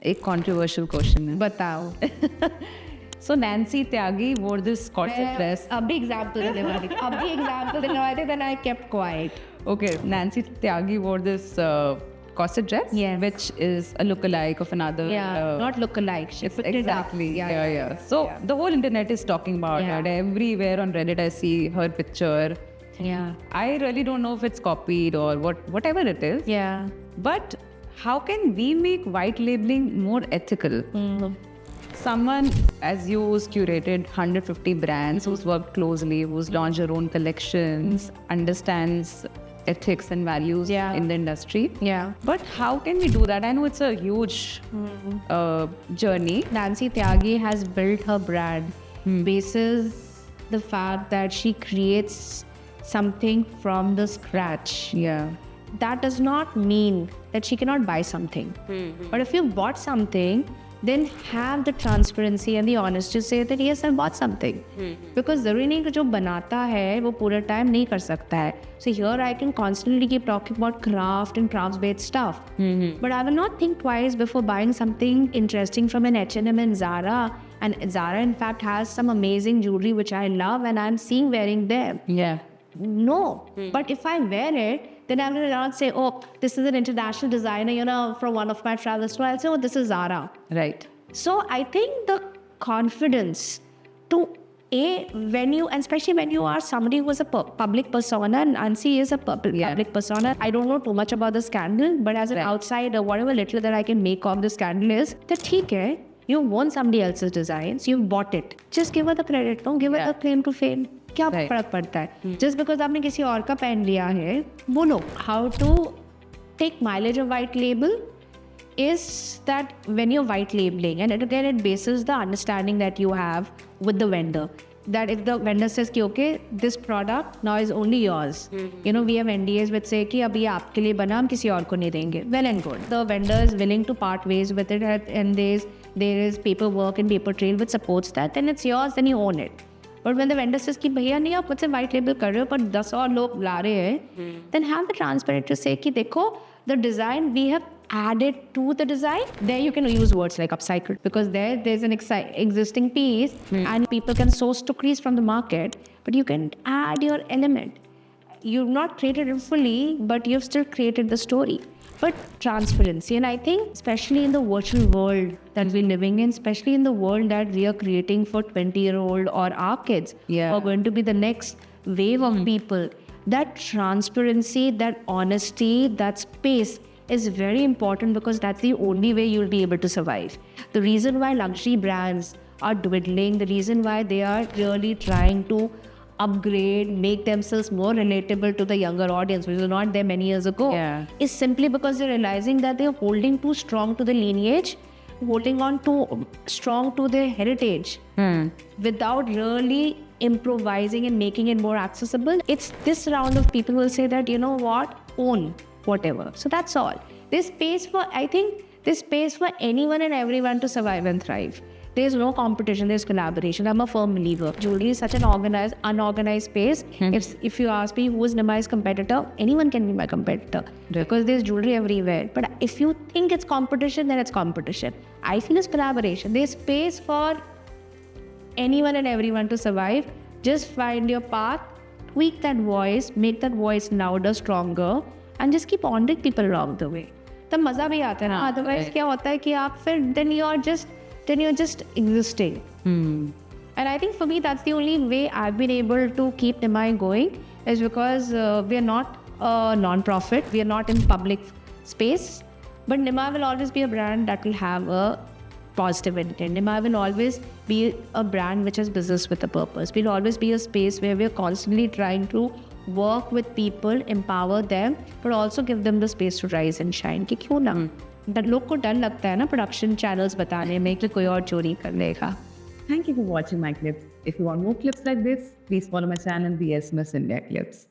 एक controversial question है. बताओ. So Nancy Tyagi wore this corset dress. अभी एग्जाम्पल देने वाली थी. Then I kept quiet. Okay, Nancy Tyagi wore this corset dress, Yes. which is a lookalike of another. Not look-alike. She put Exactly. it up. Yeah. So the whole internet is talking about Yeah. it. Everywhere on Reddit, I see her picture. Yeah. I really don't know if it's copied or whatever it is. Yeah. But how can we make white labeling more ethical? Someone as you who's curated 150 brands, who's worked closely, who's launched her own collections, understands ethics and values in the industry. Yeah. But how can we do that? I know it's a huge journey. Nancy Tyagi has built her brand basis the fact that she creates something from the scratch. Yeah. That does not mean that she cannot buy something. But if you bought something, then have the transparency and the honesty to say that yes, I bought something. Because ज़रूरी नहीं कि जो बनाता है वो पूरा time नहीं कर सकता है. So here I can constantly keep talking about craft and crafts-based stuff. But I will not think twice before buying something interesting from an H&M and Zara. And Zara in fact has some amazing jewelry which I love and I'm seeing wearing them. Yeah. No, but if I wear it, then I'm going to not say, oh, this is an international designer, from one of my travel stores. I'll say, oh, this is Zara. Right. So I think the confidence to when you, and especially when you are somebody who is a public persona, and Nancy is a public persona. I don't know too much about the scandal, but as an outsider, whatever little that I can make of the scandal is that okay, you won somebody else's designs, you bought it. Just give her the credit, don't give her the claim to fame. क्या फर्क पड़ता है? Just because आपने किसी और का पहन लिया है, बोलो. How to take mileage of white label is that when you're white labeling, and again it bases the understanding that you have with the vendor. That if the vendor says कि okay, this product now is only yours. We have NDAs which say कि अब ये आपके लिए बना, हम किसी और को नहीं देंगे. Well and good. The vendor is willing to part ways with it, and there is paperwork and paper trail which supports that. Then it's yours, then you own it. But when the vendor says कि भैया नहीं आप मुझसे white label कर रहे हो पर 10 और लोग ला रहे हैं, then have the transparency to say कि देखो the design we have added to the design. There you can use words like upcycled because there's an existing piece and people can source tokeries from the market, but you can add your element. You've not created it fully, but you've still created the story. But transparency, and I think especially in the virtual world that we're living in, especially in the world that we are creating for 20-year-old or our kids are going to be the next wave of people, that transparency, that honesty, that space is very important because that's the only way you'll be able to survive. The reason why luxury brands are dwindling, the reason why they are really trying to upgrade, make themselves more relatable to the younger audience, which was not there many years ago, is simply because they're realizing that they're holding too strong to the lineage, holding on too strong to their heritage without really improvising and making it more accessible. It's this round of people will say that, you know what, own whatever. So that's all. There's space for anyone and everyone to survive and thrive. There's no competition, there's collaboration. I'm a firm believer. Jewelry is such an unorganized space. If you ask me who is Nimai's competitor, anyone can be my competitor because there's jewelry everywhere. But if you think it's competition, then it's competition. I feel it's collaboration. There's space for anyone and everyone to survive. Just find your path, tweak that voice, make that voice louder, stronger, and just keep honoring people along the way. तब मजा भी आता है ना. Otherwise क्या होता है कि आप फिर then you're just existing. And I think for me that's the only way I've been able to keep Nimai going is because we are not a non-profit, we are not in public space, but Nimai will always be a brand that will have a positive intent. Nimai will always be a brand which has business with a purpose. We'll always be a space where we're constantly trying to work with people, empower them, but also give them the space to rise and shine. कि क्यों ना? लोग को डर लगता है ना production channels बताने में कि कोई और चोरी कर लेगा. Thank you for watching my clips. If you want more clips like this, please follow my channel, BS Miss India Clips.